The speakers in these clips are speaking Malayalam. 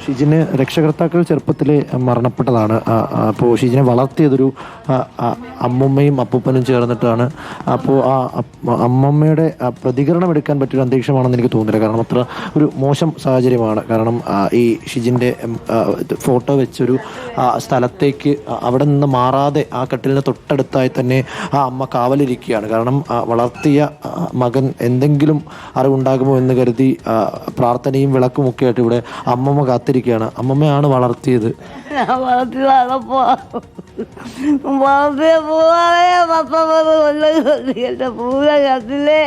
ഷിജിന് രക്ഷകർത്താക്കൾ ചെറുപ്പത്തിലെ മരണപ്പെട്ടതാണ്. അപ്പോൾ ഷിജിനെ വളർത്തിയതൊരു അമ്മുമ്മയും അപ്പൂപ്പനും ചേർന്നിട്ടാണ്. അപ്പോൾ അമ്മമ്മയുടെ പ്രതികരണം എടുക്കാൻ പറ്റിയൊരു അന്തരീക്ഷമാണെന്ന് എനിക്ക് തോന്നുന്നില്ല. കാരണം അത്ര ഒരു മോശം സാഹചര്യമാണ്. കാരണം ഈ ഷിജിൻ്റെ ഫോട്ടോ വെച്ചൊരു സ്ഥലത്തേക്ക് അവിടെ നിന്ന് മാറാതെ ആ കട്ടിലിന് തൊട്ടടുത്തായി തന്നെ ആ അമ്മ കാവലിരിക്കുകയാണ്. കാരണം വളർത്തിയ മകൻ എന്തെങ്കിലും അറിവുണ്ടാകുമോ എന്ന് കരുതി പ്രാർത്ഥനയും വിളക്കുമൊക്കെ ആയിട്ട് ഇവിടെ അമ്മമ്മ കാത്തിരിക്കുകയാണ്. അമ്മമ്മയാണ് വളർത്തിയത്. എന്റെ പൂര കത്തില്ലേ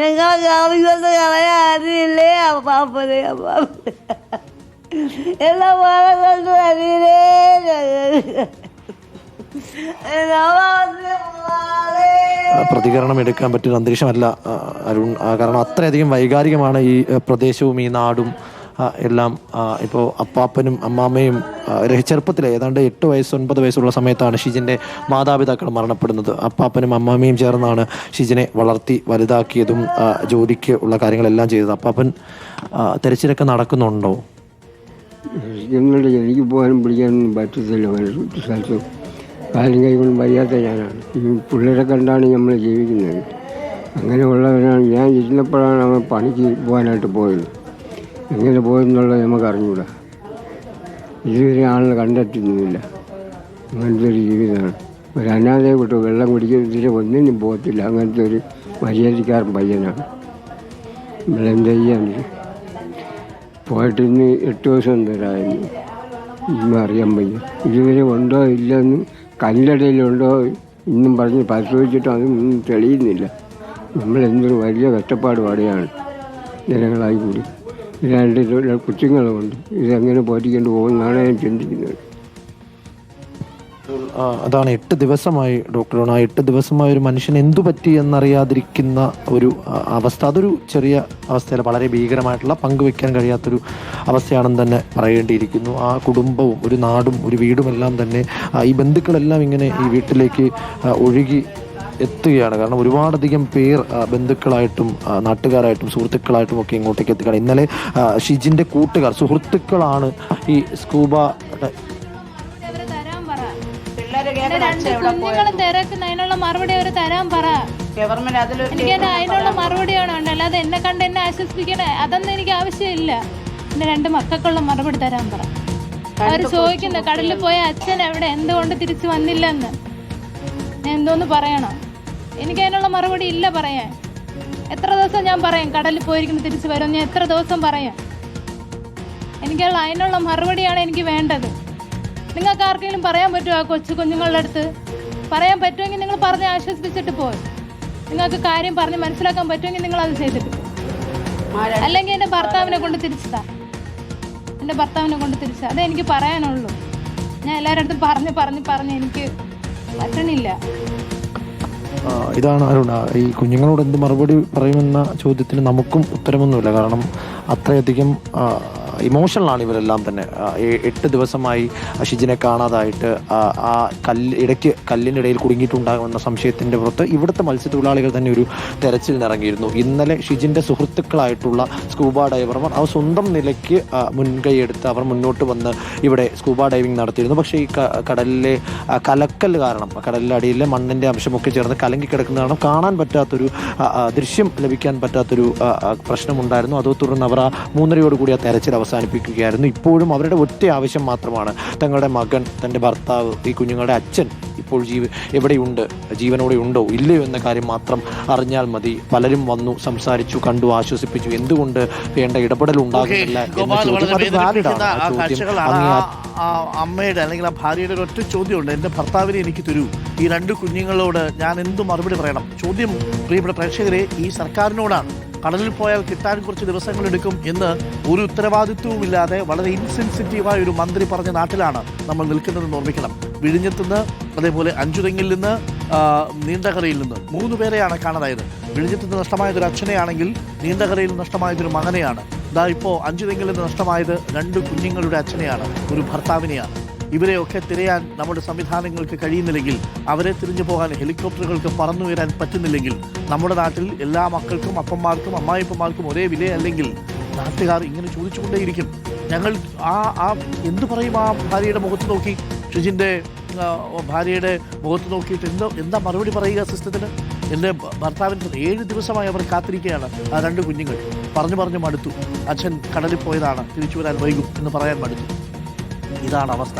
ഞങ്ങൾ കാവിക്കൊണ്ട് കളയാറില്ലേ പാപ്പനെ എല്ലാം വേറെ കൊണ്ട് അറിയില്ലേ പ്രതികരണം എടുക്കാൻ പറ്റുന്ന അന്തരീക്ഷമല്ല അരുൺ. കാരണം അത്രയധികം വൈകാരികമാണ് ഈ പ്രദേശവും ഈ നാടും എല്ലാം. ഇപ്പോൾ അപ്പാപ്പനും അമ്മാമ്മയും ചെറുപ്പത്തിലെ ഏതാണ്ട് 8 വയസ്സ് 9 വയസ്സുള്ള സമയത്താണ് ഷിജിൻ്റെ മാതാപിതാക്കൾ മരണപ്പെടുന്നത്. അപ്പാപ്പനും അമ്മാമ്മയും ചേർന്നാണ് ഷിജിനെ വളർത്തി വലുതാക്കിയതും ജോലിക്ക് ഉള്ള കാര്യങ്ങളെല്ലാം ചെയ്തത്. അപ്പാപ്പൻ തെരച്ചിലൊക്കെ നടക്കുന്നുണ്ടോ? എനിക്ക് പോകാനും പിടിക്കാനൊന്നും പറ്റത്തില്ല. സ്ഥലത്ത് കാലും കൈകൊണ്ടും വയ്യാത്ത ഞാനാണ്. ഈ പിള്ളേരെ കണ്ടാണ് നമ്മൾ ജീവിക്കുന്നത്. അങ്ങനെയുള്ളവനാണ് ഞാൻ. ഇരുന്നപ്പോഴാണ് അവൻ പണിക്ക് പോകാനായിട്ട് പോയത്. എങ്ങനെ പോയെന്നുള്ളത് നമുക്ക് അറിഞ്ഞൂടാ. ഇതുവരെ ആളിനെ കണ്ടെത്തുന്നുമില്ല. അങ്ങനത്തെ ഒരു ജീവിതമാണ്. ഒരു അനാഥയെ വിട്ടു വെള്ളം കുടിക്കുന്നതിന് ഒന്നിനും പോകത്തില്ല. അങ്ങനത്തെ ഒരു മര്യാദക്കാരൻ പയ്യനാണ്. നമ്മളെന്താ ചെയ്യാൻ? പോയിട്ട് ഇന്ന് 8 ദിവസം തരായിരുന്നു. ഇന്നും അറിയാൻ വയ്യ. ഇതുവരെ ഉണ്ടോ ഇല്ലെന്ന് കല്ലടയിലുണ്ടോ ഇന്നും പറഞ്ഞ് പരിശോധിച്ചിട്ട് അതൊന്നും തെളിയുന്നില്ല. നമ്മളെന്തൊരു വലിയ കഷ്ടപ്പാട് പാടുകയാണ് ജനങ്ങളായി കൂടി. 2 കുഞ്ഞുങ്ങളുമുണ്ട്. ഇതെങ്ങനെ പോറ്റിക്കൊണ്ട് പോകുമെന്നാണ് ഞാൻ ചിന്തിക്കുന്നത്. അതാണ് 8 ദിവസമായി ഡോക്ടറാണ്. ആ 8 ദിവസമായി ഒരു മനുഷ്യൻ എന്തു പറ്റി എന്നറിയാതിരിക്കുന്ന ഒരു അവസ്ഥ, അതൊരു ചെറിയ അവസ്ഥയല്ല, വളരെ ഭീകരമായിട്ടുള്ള പങ്കുവെക്കാൻ കഴിയാത്തൊരു അവസ്ഥയാണെന്ന് തന്നെ പറയേണ്ടിയിരിക്കുന്നു. ആ കുടുംബവും ഒരു നാടും ഒരു വീടുമെല്ലാം തന്നെ ഈ ബന്ധുക്കളെല്ലാം ഇങ്ങനെ ഈ വീട്ടിലേക്ക് ഒഴുകി എത്തുകയാണ്. കാരണം ഒരുപാടധികം പേർ ബന്ധുക്കളായിട്ടും നാട്ടുകാരായിട്ടും സുഹൃത്തുക്കളായിട്ടും ഒക്കെ ഇങ്ങോട്ടേക്ക് എത്തുകയാണ്. ഇന്നലെ ഷിജിൻ്റെ കൂട്ടുകാർ സുഹൃത്തുക്കളാണ് ഈ സ്കൂബ കുഞ്ഞുങ്ങളും തിരക്കുന്ന അതിനുള്ള മറുപടി അവർ തരാൻ പറ. എനിക്ക് അതിനുള്ള മറുപടിയാണ് ഉണ്ട്. അല്ലാതെ എന്നെ കണ്ട് എന്നെ ആശ്വസിപ്പിക്കണേ അതൊന്നും എനിക്ക് ആവശ്യമില്ല. എന്റെ 2 മക്കൾക്കുള്ള മറുപടി തരാൻ പറ. അവർ ചോദിക്കുന്ന കടലിൽ പോയ അച്ഛൻ എവിടെ, എന്തുകൊണ്ട് തിരിച്ചു വന്നില്ലെന്ന് ഞാൻ എന്തോന്ന് പറയണം? എനിക്ക് അതിനുള്ള മറുപടി ഇല്ല പറയാൻ. എത്ര ദിവസം ഞാൻ പറയാം കടലിൽ പോയിരിക്കുന്നു തിരിച്ചു വരും? ഞാൻ എത്ര ദിവസം പറയാം? എനിക്കുള്ള അതിനുള്ള മറുപടിയാണ് എനിക്ക് വേണ്ടത്. നിങ്ങൾക്ക് ആർക്കെങ്കിലും പറയാൻ പറ്റുമോ? ആ കുഞ്ഞുങ്ങളുടെ അടുത്ത് പറയാൻ പറ്റുമെങ്കിൽ നിങ്ങൾ പറഞ്ഞ് ആശ്വസിപ്പിച്ചിട്ട് പോയി. നിങ്ങൾക്ക് കാര്യം പറഞ്ഞ് മനസ്സിലാക്കാൻ പറ്റുമെങ്കിൽ നിങ്ങൾ അത് ചെയ്തിട്ട് പോകും. അല്ലെങ്കിൽ എൻ്റെ ഭർത്താവിനെ കൊണ്ട് തിരിച്ചതാ. എൻ്റെ ഭർത്താവിനെ കൊണ്ട് തിരിച്ചതാ. അതേ എനിക്ക് പറയാനുള്ളൂ. ഞാൻ എല്ലാവരുടെ അടുത്തും പറഞ്ഞ് എനിക്ക് പറ്റണില്ല. ഇതാണ് അരുൺ. ഈ കുഞ്ഞുങ്ങളോട് എന്ത് മറുപടി പറയുമെന്ന ചോദ്യത്തിന് നമുക്കും ഉത്തരമൊന്നുമില്ല. കാരണം അത്രയധികം ഇമോഷണലാണ് ഇവരെല്ലാം തന്നെ. 8 ദിവസമായി ഷിജിനെ കാണാതായിട്ട് ആ ഇടയ്ക്ക് കല്ലിനിടയിൽ കുടുങ്ങിയിട്ടുണ്ടാകുമെന്ന സംശയത്തിൻ്റെ പുറത്ത് ഇവിടുത്തെ മത്സ്യത്തൊഴിലാളികൾ തന്നെ ഒരു തെരച്ചിലിനിറങ്ങിയിരുന്നു. ഇന്നലെ ഷിജിൻ്റെ സുഹൃത്തുക്കളായിട്ടുള്ള സ്കൂബ ഡൈവർമാർ അവർ സ്വന്തം നിലയ്ക്ക് മുൻകൈയെടുത്ത് അവർ മുന്നോട്ട് വന്ന് ഇവിടെ സ്കൂബ ഡൈവിംഗ് നടത്തിയിരുന്നു. പക്ഷേ ഈ കടലിലെ കലക്കൽ കാരണം കടലിലെ അടിയിലെ മണ്ണിൻ്റെ അംശമൊക്കെ ചേർന്ന് കലങ്ങി കിടക്കുന്ന കാരണം കാണാൻ പറ്റാത്തൊരു ദൃശ്യം ലഭിക്കാൻ പറ്റാത്തൊരു പ്രശ്നമുണ്ടായിരുന്നു. അതോ തുടർന്ന് അവർ ആ 3:30 ആ തെരച്ചിൽ അവസാനിപ്പിക്കുകയായിരുന്നു. ഇപ്പോഴും അവരുടെ ഒറ്റ ആവശ്യം മാത്രമാണ് തങ്ങളുടെ മകൻ, തൻ്റെ ഭർത്താവ്, ഈ കുഞ്ഞുങ്ങളുടെ അച്ഛൻ ഇപ്പോൾ എവിടെയുണ്ട്, ജീവനോടെ ഉണ്ടോ ഇല്ലയോ എന്ന കാര്യം മാത്രം അറിഞ്ഞാൽ മതി. പലരും വന്നു, സംസാരിച്ചു, കണ്ടു, ആശ്വസിപ്പിച്ചു. എന്തുകൊണ്ട് വേണ്ട ഇടപെടൽ ഉണ്ടാകുന്നില്ല എന്ന ചോദ്യം അമ്മയുടെ അല്ലെങ്കിൽ ആ ഭാര്യയുടെ ഒരു ഒറ്റ ചോദ്യമുണ്ട്. എൻ്റെ ഭർത്താവിനെ എനിക്ക് തരൂ. ഈ 2 കുഞ്ഞുങ്ങളോട് ഞാൻ എന്ത് മറുപടി പറയണം? ചോദ്യം പ്രിയപ്പെട്ട പ്രേക്ഷകരെ ഈ സർക്കാരിനോടാണ്. കടലിൽ പോയാൽ കിട്ടാൻ കുറച്ച് ദിവസങ്ങളെടുക്കും എന്ന് ഒരു ഉത്തരവാദിത്വവുമില്ലാതെ വളരെ ഇൻസെൻസിറ്റീവായ ഒരു മന്ത്രി പറഞ്ഞ നാട്ടിലാണ് നമ്മൾ നിൽക്കുന്നതെന്ന് ഓർമ്മിക്കണം. വിഴിഞ്ഞത്തുനിന്ന്, അതേപോലെ അഞ്ചുതെങ്ങിൽ നിന്ന്, നീണ്ടകരയിൽ നിന്ന് 3 പേരെയാണ് കാണാതായത്. വിഴിഞ്ഞത്ത് നിന്ന് നഷ്ടമായതൊരു അച്ഛനെയാണെങ്കിൽ നീണ്ടകരയിൽ നഷ്ടമായതൊരു മകനെയാണ്. ഇതാ ഇപ്പോൾ അഞ്ചുതെങ്ങിൽ നിന്ന് നഷ്ടമായത് 2 കുഞ്ഞുങ്ങളുടെ അച്ഛനെയാണ്, ഒരു ഭർത്താവിനെയാണ്. ഇവരെയൊക്കെ തിരയാൻ നമ്മുടെ സംവിധാനങ്ങൾക്ക് കഴിയുന്നില്ലെങ്കിൽ, അവരെ തിരിഞ്ഞു പോകാൻ ഹെലികോപ്റ്ററുകൾക്ക് പറന്നുയരാൻ പറ്റുന്നില്ലെങ്കിൽ, നമ്മുടെ നാട്ടിൽ എല്ലാ മക്കൾക്കും അപ്പന്മാർക്കും അമ്മായിപ്പന്മാർക്കും ഒരേ വില അല്ലെങ്കിൽ നാട്ടുകാർ ഇങ്ങനെ ചോദിച്ചുകൊണ്ടേയിരിക്കും. ഞങ്ങൾ ആ എന്തു പറയും ആ ഭാര്യയുടെ മുഖത്ത് നോക്കി, ഷിജിൻ്റെ ഭാര്യയുടെ മുഖത്ത് നോക്കിയിട്ട് എന്താ മറുപടി പറയുക സിസ്റ്റത്തിന്? എൻ്റെ ഭർത്താവിന് 7 ദിവസമായി അവർ കാത്തിരിക്കുകയാണ്. ആ 2 കുഞ്ഞുങ്ങൾ പറഞ്ഞു മടുത്തു. അച്ഛൻ കടലിൽ പോയതാണ്, തിരിച്ചു വരാൻ വൈകും എന്ന് പറയാൻ മടുത്തു. ഇതാണ് അവസ്ഥ.